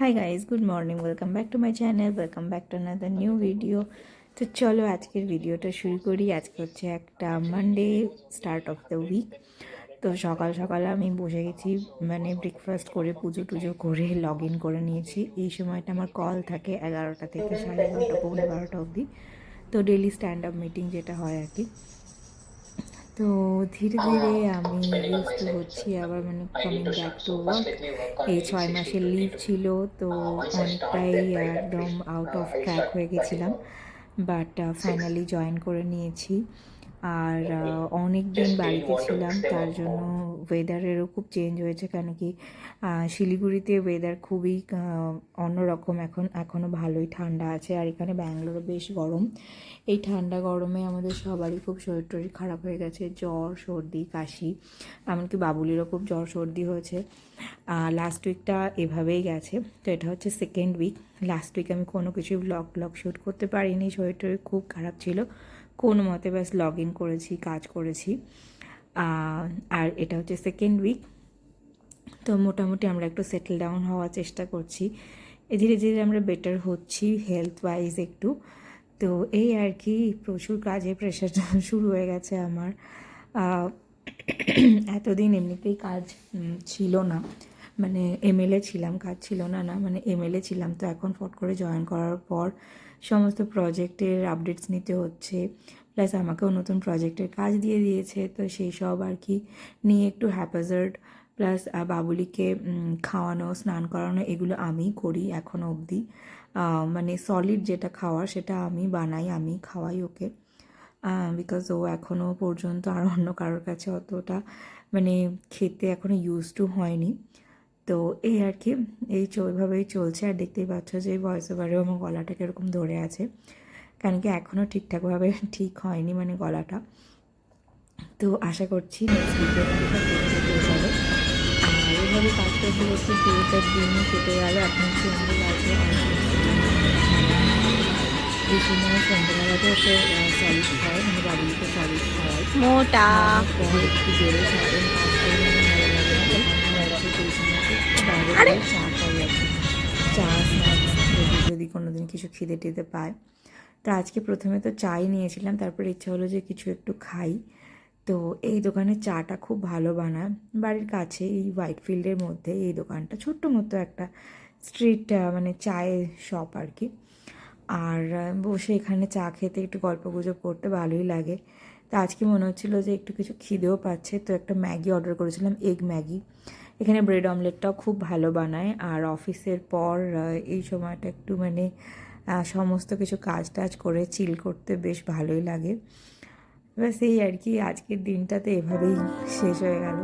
High guys, good morning, welcome back to my channel, welcome back to another new video. তো চলো আজকের ভিডিওটা শুরু করি। আজকে হচ্ছে একটা Monday, start of the week. তো সকাল সকাল আমি বসে গেছি, মানে ব্রেকফাস্ট করে পুজো টুজো করে লগ ইন করে নিয়েছি। এই সময়টা আমার কল থাকে 11টা থেকে 11:30 পৌনে 12টা অবধি। তো ডেলি স্ট্যান্ড আপ মিটিং যেটা হয় আর কি। তো ধীরে ধীরে আমি ইউজ টু হচ্ছি আবার, মানে কামিং ব্যাক টু ওয়ার্ক। এই 6 মাসের লিভ ছিল, তো অনেকটাই একদম আউট অফ ট্র্যাক হয়ে গেছিলাম, বাট ফাইনালি জয়েন করে নিয়েছি। আর অনেক দিন বাড়িতে ছিলাম, তার জন্য ওয়েদারেরও খুব চেঞ্জ হয়েছে। কেন কি শিলিগুড়িতে ওয়েদার খুবই অন্যরকম, এখনও ভালোই ঠান্ডা আছে, আর এখানে ব্যাঙ্গালোরে বেশ গরম। এই ঠান্ডা গরমে আমাদের সবারই খুব শরীর টরীর খারাপ হয়ে গেছে, জ্বর সর্দি কাশি, এমনকি বাবুলিরও খুব জ্বর সর্দি হয়েছে। লাস্ট উইকটা এভাবেই গেছে। তো এটা হচ্ছে সেকেন্ড উইক। লাস্ট উইক আমি কোনো কিছু ব্লগ শ্যুট করতে পারিনি, শরীর টরীর খুব খারাপ ছিল। কোনো মতে ব্যাস লগ ইন করেছি, কাজ করেছি। আর এটা হচ্ছে সেকেন্ড উইক। তো মোটামুটি আমরা একটু সেটেল ডাউন হওয়ার চেষ্টা করছি, ধীরে ধীরে আমরা বেটার হচ্ছি হেলথ ওয়াইজ একটু। তো এই আর কি, প্রচুর কাজের প্রেশার শুরু হয়ে গেছে আমার। এতদিন এমনিতেই কাজ ছিল না, মানে এমএলএ ছিলাম, কাজ ছিল না, মানে এমএলএ ছিলাম। তো এখন ফট করে জয়েন করার পর সমস্ত প্রজেক্টের আপডেটস নিতে হচ্ছে, প্লাস আমাকেও নতুন প্রজেক্টের কাজ দিয়ে দিয়েছে। তো সেই সব আর কি নিয়ে একটু হ্যাপাজার্ড, প্লাস বাবুলিকে খাওয়ানো স্নান করানো এগুলো আমিই করি এখনও অবধি। মানে সলিড যেটা খাওয়ার সেটা আমি বানাই, আমি খাওয়াই ওকে, বিকজ ও এখনও পর্যন্ত আর অন্য কারোর কাছে অতটা মানে খেতে এখনও ইউজ টু হয়নি। তো এই আর কি, ওইভাবেই চলছে। আর দেখতেই পাচ্ছ যে ভয়েস ওভারেও আমার গলাটা কীরকম ধরে আছে, কেন কি এখনও ঠিকঠাকভাবে ঠিক হয়নি মানে গলাটা। তো আশা করছি নেক্সট উইকের মধ্যে হয়ে যাবে। আর এইভাবে কাজ করতে করতে পুরোটা দিনই কেটে গেল। এখন সন্ধ্যে বাজে এই সময় সন্ধ্যেবেলাতে হচ্ছে সলিড খাওয়াই, মানে বাবুলিকে সলিড খাওয়াই। মোটা পর একটু বেড়ে সারাদিন কাজ করে মানে ভালো লাগে না, তখন আর কি সেই সময় একটু বাইরে চা খাই আর কি, চা স্ন্যাক্স যদি কোনো দিন কিছু খিদে টিদে পায়। তো আজকে প্রথমে তো চাই নিয়েছিলাম, তারপরে ইচ্ছা হলো যে কিছু একটু খাই। তো এই দোকানের চাটা খুব ভালো বানায়, বাড়ির কাছে এই হোয়াইট ফিল্ডের মধ্যে এই দোকানটা, ছোট্ট মতো একটা স্ট্রিট মানে চায়ের শপ আর কি। আর বসে এখানে চা খেতে একটু গল্পগুজব করতে ভালোই লাগে। তো আজকে মনে হচ্ছিলো যে একটু কিছু খিদেও পাচ্ছে, তো একটা ম্যাগি অর্ডার করেছিলাম, এগ ম্যাগি। এখানে ব্রেড অমলেটটাও খুব ভালো বানায়। আর অফিসের পর এই সময়টা একটু মানে সমস্ত কিছু কাজ টাজ করে চিল করতে বেশ ভালোই লাগে। ব্যাস এই আর কি, আজকের দিনটাতে এভাবেই শেষ হয়ে গেল।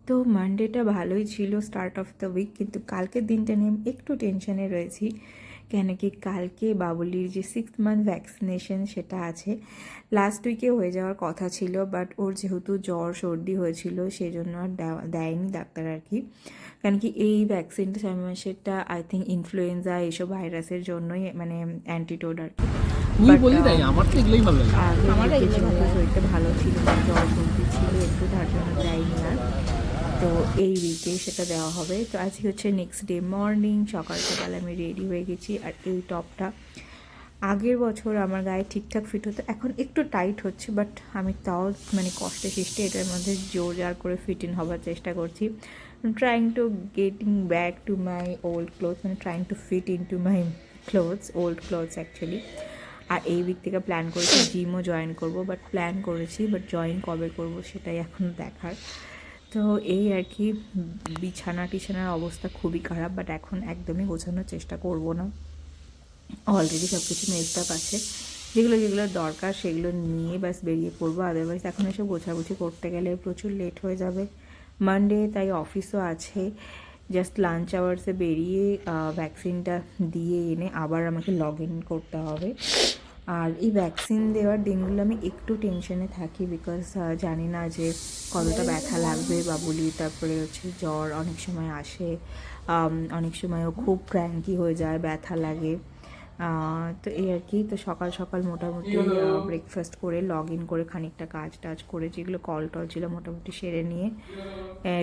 তো মানডেটা ভালোই ছিল, স্টার্ট অফ দ্য উইক, কিন্তু কালকের দিনটা নিয়ে একটু টেনশনে রয়েছি। কেন কি কালকে বাবুলির যে 6th মান্থ ভ্যাকসিনেশন সেটা আছে, লাস্ট উইকে হয়ে যাওয়ার কথা ছিল, বাট ওর যেহেতু জ্বর সর্দি হয়েছিল সেই জন্য আর দেয়নি ডাক্তার আর কি। কেন কি এই ভ্যাকসিনটা 6 মাসেরটা আই থিঙ্ক ইনফ্লুয়েঞ্জা এইসব ভাইরাসের জন্যই, মানে অ্যান্টিটোড আর কি। আগে যেহেতু শরীরটা ভালো ছিল না, জ্বর সর্দি ছিল একটু, তার জন্য দেয়নি আর। তো এই উইকে সেটা দেওয়া হবে। তো আজকে হচ্ছে নেক্সট ডে মর্নিং, সকাল সকাল আমি রেডি হয়ে গেছি। আর এই টপটা আগের বছর আমার গায়ে ঠিকঠাক ফিট হতো, এখন একটু টাইট হচ্ছে, বাট আমি তাও মানে কষ্টে সৃষ্টে এটার মধ্যে জোর জার করে ফিট ইন হবার চেষ্টা করছি। Trying to getting back to my old clothes, মানে trying to fit in to my clothes, old clothes actually. আর এই উইক থেকে প্ল্যান করেছি জিমও জয়েন করব, বাট প্ল্যান করেছি, বাট জয়েন কবে করব সেটাই এখন দেখার। তো এই আর কি, বিছানা টিছানার অবস্থা খুবই খারাপ, বাট এখন একদমই গোছানোর চেষ্টা করব না। অলরেডি সব কিছু মেকড আপ আছে, যেগুলো যেগুলো দরকার সেগুলো নিয়ে ব্যাস বেরিয়ে পড়বো। আদারওয়াইজ এখন এসব গোছাগুছি করতে গেলে প্রচুর লেট হয়ে যাবে। মানডে তাই অফিসও আছে, জাস্ট লাঞ্চ আওয়ার্সে বেরিয়ে ভ্যাকসিনটা দিয়ে এনে আবার আমাকে লগ ইন করতে হবে। আর এই ভ্যাকসিন দেওয়ার দিনগুলো আমি একটু টেনশনে থাকি, বিকজ জানি না যে কতটা ব্যথা লাগবে বা বলি। তারপরে হচ্ছে জ্বর অনেক সময় আসে, অনেক সময়ও খুব ক্র্যাঙ্কি হয়ে যায়, ব্যথা লাগে। তো এই আর কি। তো সকাল সকাল মোটামুটি ব্রেকফাস্ট করে লগ ইন করে খানিকটা কাজ টাজ করে, যেগুলো কল টল ছিল মোটামুটি সেরে নিয়ে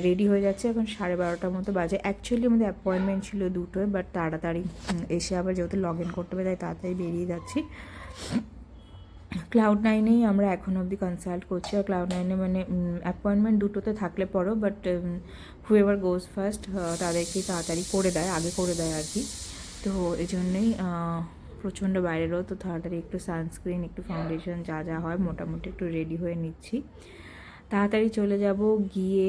রেডি হয়ে যাচ্ছে। এখন 12:30টার মতো বাজে। অ্যাকচুয়ালি আমাদের অ্যাপয়েন্টমেন্ট ছিল 2টোয়, বাট তাড়াতাড়ি এসে আবার যেহেতু লগ ইন করতে হবে তাই তাড়াতাড়ি বেরিয়ে যাচ্ছি। Cloud9-এই আমরা এখন অবধি কনসাল্ট করছি। আর Cloud9-এ মানে অ্যাপয়েন্টমেন্ট 2টোতে থাকলে পরও, বাট হুএভার গোজ ফার্স্ট তাদেরকে তাড়াতাড়ি করে দেয়, আগে করে দেয় আর কি। তো এই জন্যেই প্রচণ্ড বাইরেরও, তো তাড়াতাড়ি একটু সানস্ক্রিন, একটু ফাউন্ডেশন যা যা হয় মোটামুটি একটু রেডি হয়ে নিচ্ছি। তাড়াতাড়ি চলে যাব, গিয়ে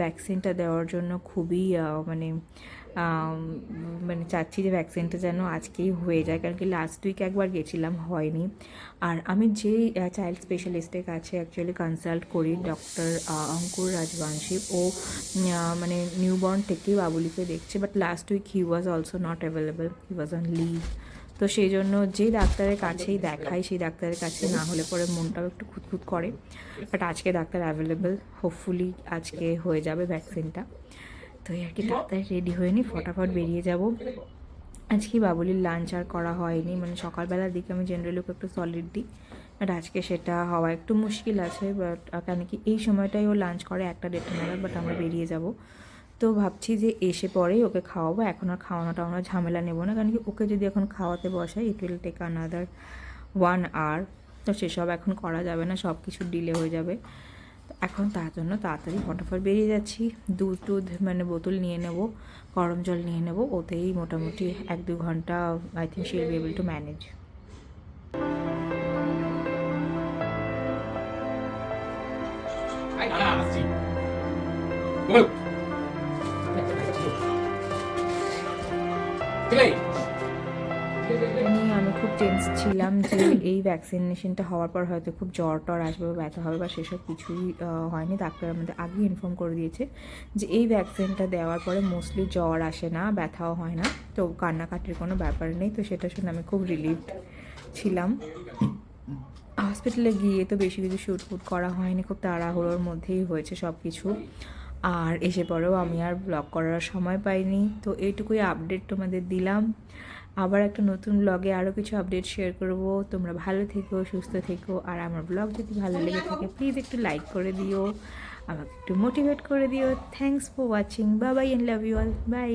ভ্যাকসিনটা দেওয়ার জন্য খুবই মানে চাচ্ছি যে ভ্যাকসিনটা যেন আজকেই হয়ে যায়, কারণ কি লাস্ট উইক একবার গেছিলাম, হয়নি। আর আমি যে চাইল্ড স্পেশালিস্টের কাছে অ্যাকচুয়ালি কনসাল্ট করি, ডক্টর অঙ্কুর রাজবংশী, ও মানে নিউবর্ন থেকেই বাবুলিকে দেখছে, but last week he was also not available, he was on leave. তো সেই জন্য যে ডাক্তারের কাছেই দেখাই, সেই ডাক্তারের কাছে না হলে পরে মনটাও একটু খুঁতখুত করে। বাট আজকে ডাক্তার অ্যাভেলেবেল, হোপফুলি আজকে হয়ে যাবে ভ্যাকসিনটা। তো এই আর কি, ডাক্তার রেডি হয়ে নি, ফটাফট বেরিয়ে যাব। আজকে বাবুলির লাঞ্চ আর করা হয়নি, মানে সকালবেলার দিকে আমি জেনারেলি ওকে একটু সলিড দিই, বাট আজকে সেটা হওয়া একটু মুশকিল আছে। বাট কেন কি এই সময়টাই ও লাঞ্চ করে 1টা-1:30 নাগাদ, বাট আমরা বেরিয়ে যাব। তো ভাবছি যে এসে পরেই ওকে খাওয়াবো, এখন আর খাওয়ানো টাওয়ানো ঝামেলা নেবো না, কারণ কি ওকে যদি এখন খাওয়াতে বসাই it will take another 1 hour. তো সেসব এখন করা যাবে না, সব কিছু ডিলে হয়ে যাবে। এখন তার জন্য তাড়াতাড়ি ফটাফট বেরিয়ে যাচ্ছি। দুধ মানে বোতল নিয়ে নেব, গরম জল নিয়ে নেব, ওতেই মোটামুটি 1-2 ঘন্টা I think she will be able to manage. আমি খুব টেন্স ছিলাম যে এই ভ্যাকসিনেশনটা হওয়ার পর হয়তো খুব জ্বর টর আসবে বা ব্যথা হবে বা সেসব কিছুই হয়নি। ডাক্তার আমাদের আগেই ইনফর্ম করে দিয়েছে যে এই ভ্যাকসিনটা দেওয়ার পরে মোস্টলি জ্বর আসে না, ব্যথাও হয় না, তো কান্নাকাটির কোনো ব্যাপার নেই। তো সেটা শুনে আমি খুব রিলিভড ছিলাম। হসপিটালে গিয়ে তো বেশি কিছু শ্যুটফুট করা হয়নি, খুব তাড়াহুড়োর মধ্যেই হয়েছে সব কিছু। আর এসে পরেও আমি আর ব্লগ করার সময় পাইনি। তো এইটুকুই আপডেট তোমাদের দিলাম। আবার একটা নতুন ব্লগে আরও কিছু আপডেট শেয়ার করব। তোমরা ভালো থেকো, সুস্থ থেকো। আর আমার ব্লগ যদি ভালো লেগে থাকে প্লিজ একটু লাইক করে দিও, আমাকে একটু মোটিভেট করে দিও। Thanks for watching, bye bye, and love you all, by.